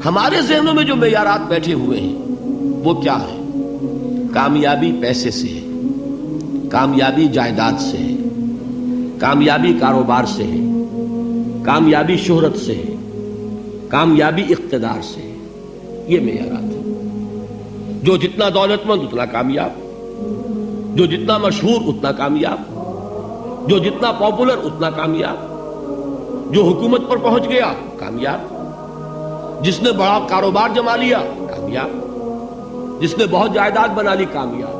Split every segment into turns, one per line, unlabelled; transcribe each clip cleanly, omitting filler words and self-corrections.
ہمارے ذہنوں میں جو معیارات بیٹھے ہوئے ہیں وہ کیا ہے؟ کامیابی پیسے سے ہے، کامیابی جائیداد سے ہے، کامیابی کاروبار سے ہے، کامیابی شہرت سے ہے، کامیابی اقتدار سے ہے. یہ معیارات ہیں. جو جتنا دولت مند اتنا کامیاب، جو جتنا مشہور اتنا کامیاب، جو جتنا پاپولر اتنا کامیاب، جو حکومت پر پہنچ گیا کامیاب، جس نے بڑا کاروبار جما لیا کامیاب، جس نے بہت جائیداد بنا لی کامیاب.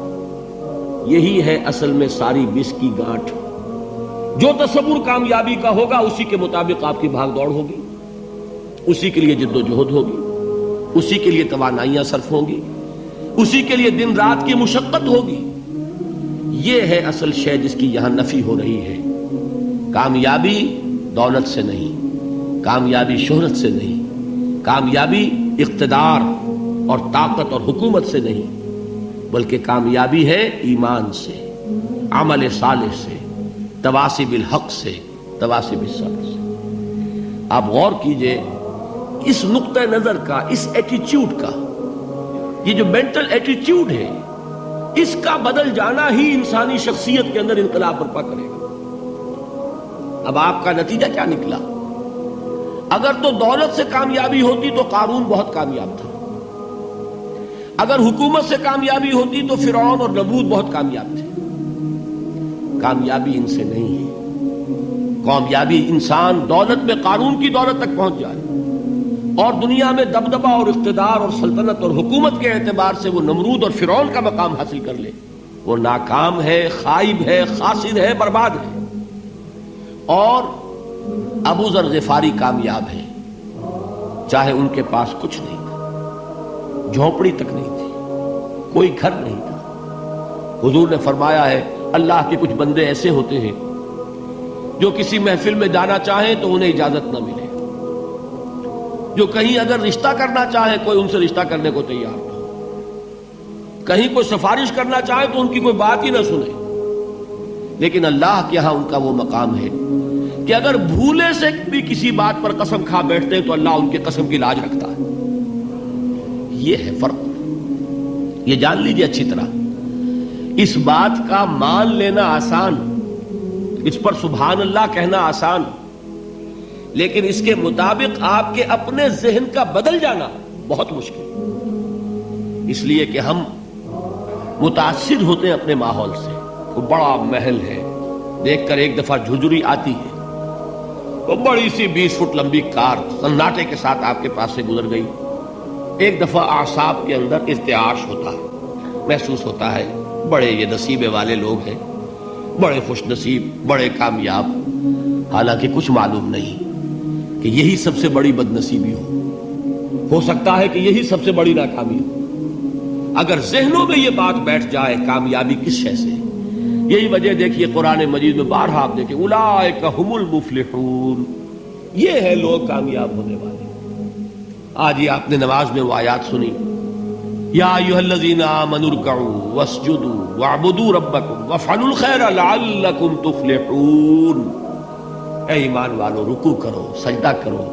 یہی ہے اصل میں ساری بس کی گانٹھ. جو تصور کامیابی کا ہوگا اسی کے مطابق آپ کی بھاگ دوڑ ہوگی، اسی کے لیے جد و جہد ہوگی، اسی کے لیے توانائیاں صرف ہوں گی، اسی کے لیے دن رات کی مشقت ہوگی. یہ ہے اصل شے جس کی یہاں نفی ہو رہی ہے. کامیابی دولت سے نہیں، کامیابی شہرت سے نہیں، کامیابی اقتدار اور طاقت اور حکومت سے نہیں، بلکہ کامیابی ہے ایمان سے، عمل صالح سے، تواصی بالحق سے، تواصی بالصبر سے. آپ غور کیجئے اس نقطہ نظر کا، اس ایٹیچیوڈ کا، یہ جو مینٹل ایٹیچیوڈ ہے اس کا بدل جانا ہی انسانی شخصیت کے اندر انقلاب برپا کرے گا. اب آپ کا نتیجہ کیا نکلا؟ اگر تو دولت سے کامیابی ہوتی تو قارون بہت کامیاب تھا، اگر حکومت سے کامیابی ہوتی تو فرعون اور نمرود بہت کامیاب تھے. کامیابی ان سے نہیں ہے. کامیابی انسان دولت میں قارون کی دولت تک پہنچ جائے اور دنیا میں دبدبہ اور اقتدار اور سلطنت اور حکومت کے اعتبار سے وہ نمرود اور فرعون کا مقام حاصل کر لے، وہ ناکام ہے، خائب ہے، خاسر ہے، برباد ہے. اور ابو ذر غفاری کامیاب ہے، چاہے ان کے پاس کچھ نہیں تھا، جھونپڑی تک نہیں تھی، کوئی گھر نہیں تھا. حضور نے فرمایا ہے اللہ کے کچھ بندے ایسے ہوتے ہیں جو کسی محفل میں جانا چاہیں تو انہیں اجازت نہ ملے، جو کہیں اگر رشتہ کرنا چاہے کوئی ان سے رشتہ کرنے کو تیار نہ ہو، کہیں کوئی سفارش کرنا چاہے تو ان کی کوئی بات ہی نہ سنے. لیکن اللہ کے ہاں ان کا وہ مقام ہے کہ اگر بھولے سے بھی کسی بات پر قسم کھا بیٹھتے ہیں تو اللہ ان کے قسم کی لاج رکھتا ہے. یہ ہے فرق. یہ جان لیجیے اچھی طرح. اس بات کا مان لینا آسان، اس پر سبحان اللہ کہنا آسان، لیکن اس کے مطابق آپ کے اپنے ذہن کا بدل جانا بہت مشکل. اس لیے کہ ہم متاثر ہوتے ہیں اپنے ماحول سے. وہ بڑا محل ہے، دیکھ کر ایک دفعہ جھجری آتی ہے، وہ بڑی سی 20 فٹ لمبی کار سناٹے کے ساتھ آپ کے پاس سے گزر گئی. ایک دفعہ اعصاب کے اندر ارتعاش ہوتا ہے، محسوس ہوتا ہے بڑے یہ نصیبے والے لوگ ہیں، بڑے خوش نصیب، بڑے کامیاب. حالانکہ کچھ معلوم نہیں کہ یہی سب سے بڑی بد نصیبی ہو سکتا ہے کہ یہی سب سے بڑی ناکامی ہو. اگر ذہنوں میں یہ بات بیٹھ جائے کامیابی کس شے سے. یہی وجہ دیکھیے قرآن مجید میں بارہا آپ دیکھیں اولئک ھم المفلحون، یہ ہے لوگ کامیاب ہونے والے. آج یہ آپ نے نماز میں وہ آیات سنی، یا ایھا الذین آمنوا ارکعوا واسجدوا واعبدوا ربکم وافعلوا الخیر لعلکم تفلحون. اے ایمان والو، رکوع کرو، سجدہ کرو،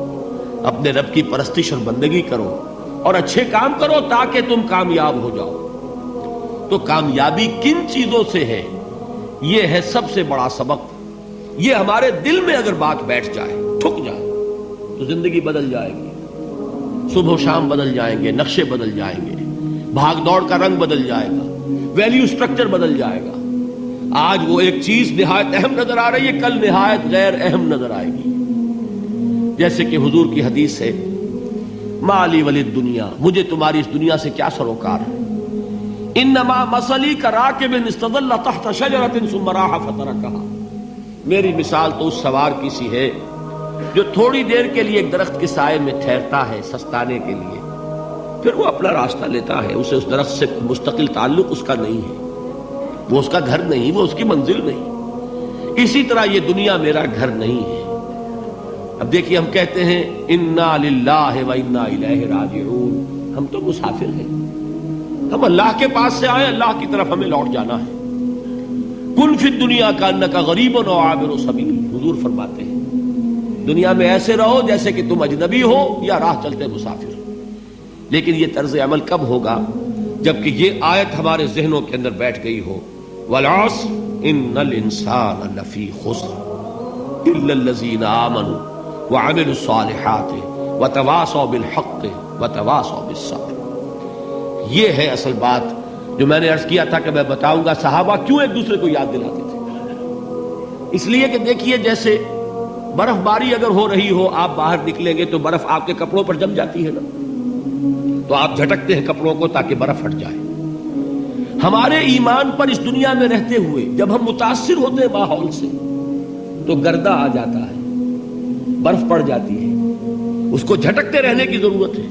اپنے رب کی پرستش اور بندگی کرو اور اچھے کام کرو تاکہ تم کامیاب ہو جاؤ. تو کامیابی کن چیزوں سے ہے؟ یہ ہے سب سے بڑا سبق. یہ ہمارے دل میں اگر بات بیٹھ جائے، ٹھک جائے، تو زندگی بدل جائے گی. صبح و شام بدل جائیں گے، نقشے بدل جائیں گے، بھاگ دوڑ کا رنگ بدل جائے گا، ویلیو سٹرکچر بدل جائے گا. آج وہ ایک چیز نہایت اہم نظر آ رہی ہے، کل نہایت غیر اہم نظر آئے گی. جیسے کہ حضور کی حدیث ہے، مالی ولی دنیا، مجھے تمہاری اس دنیا سے کیا سروکار ہے. انما مثلی کراکب استظل تحت شجرۃ ثم راح فترکها، میری مثال تو اس سوار کی سی ہے جو تھوڑی دیر کے لیے ایک درخت کے سائے میں ٹھہرتا ہے سستانے کے لیے، پھر وہ اپنا راستہ لیتا ہے. اسے اس درخت سے مستقل تعلق اس کا نہیں ہے، وہ اس کا گھر نہیں، وہ اس کی منزل نہیں. اسی طرح یہ دنیا میرا گھر نہیں ہے. اب دیکھیے ہم کہتے ہیں انا للہ و انا الیہ راجعون، ہم تو مسافر ہیں، ہم اللہ کے پاس سے آئے، اللہ کی طرف ہمیں لوٹ جانا ہے. کن فی الدنیا کانک غریب و عابر سبیل، حضور فرماتے ہیں دنیا میں ایسے رہو جیسے کہ تم اجنبی ہو یا راہ چلتے مسافر ہو. لیکن یہ طرز عمل کب ہوگا؟ جبکہ یہ آیت ہمارے ذہنوں کے اندر بیٹھ گئی ہو. والعصر ان الانسان لفی خسر الا الذین آمنوا وعملوا الصالحات وتواصوا بالحق وتواصوا بالصبر. یہ ہے اصل بات جو میں نے عرض کیا تھا کہ میں بتاؤں گا صحابہ کیوں ایک دوسرے کو یاد دلاتے تھے. اس لیے کہ دیکھیے جیسے برف باری اگر ہو رہی ہو، آپ باہر نکلیں گے تو برف آپ کے کپڑوں پر جم جاتی ہے نا، تو آپ جھٹکتے ہیں کپڑوں کو تاکہ برف ہٹ جائے. ہمارے ایمان پر اس دنیا میں رہتے ہوئے جب ہم متاثر ہوتے ہیں ماحول سے تو گردہ آ جاتا ہے، برف پڑ جاتی ہے. اس کو جھٹکتے رہنے کی ضرورت ہے،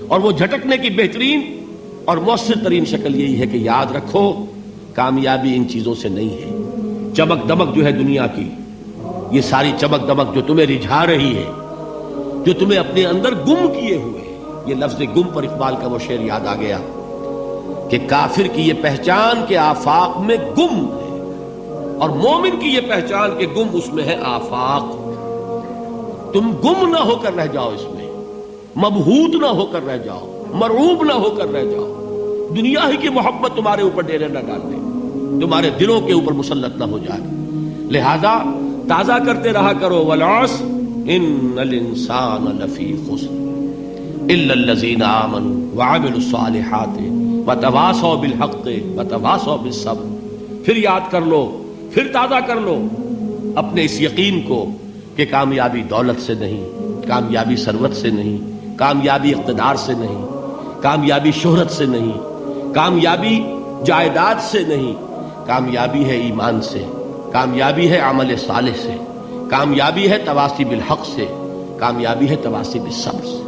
اور وہ جھٹکنے کی بہترین اور مؤثر ترین شکل یہی ہے کہ یاد رکھو کامیابی ان چیزوں سے نہیں ہے. چمک دمک جو ہے دنیا کی، یہ ساری چمک دمک جو تمہیں رجھا رہی ہے، جو تمہیں اپنے اندر گم کیے ہوئے ہے. یہ لفظ گم پر اقبال کا وہ شعر یاد آ گیا کہ کافر کی یہ پہچان کے آفاق میں گم ہے، اور مومن کی یہ پہچان کے گم اس میں ہے آفاق. تم گم نہ ہو کر رہ جاؤ، اس میں مبہوت نہ ہو کر رہ جاؤ، مرعوب نہ ہو کر رہ جاؤ. دنیا ہی کی محبت تمہارے اوپر ڈیرے نہ ڈال دے، تمہارے دلوں کے اوپر مسلط نہ ہو جائے. لہذا تازہ کرتے رہا کرو والعصر ان الانسان لفی خسر الا الذین آمنوا وعملوا الصالحات وتواصوا بالحق وتواصوا بالصبر. پھر یاد کر لو، پھر تازہ کر لو اپنے اس یقین کو کہ کامیابی دولت سے نہیں، کامیابی ثروت سے نہیں، کامیابی اقتدار سے نہیں، کامیابی شہرت سے نہیں، کامیابی جائیداد سے نہیں. کامیابی ہے ایمان سے، کامیابی ہے عمل صالح سے، کامیابی ہے تواصی بالحق سے، کامیابی ہے تواصی بالصبر سے.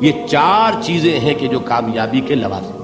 یہ چار چیزیں ہیں کہ جو کامیابی کے لوازم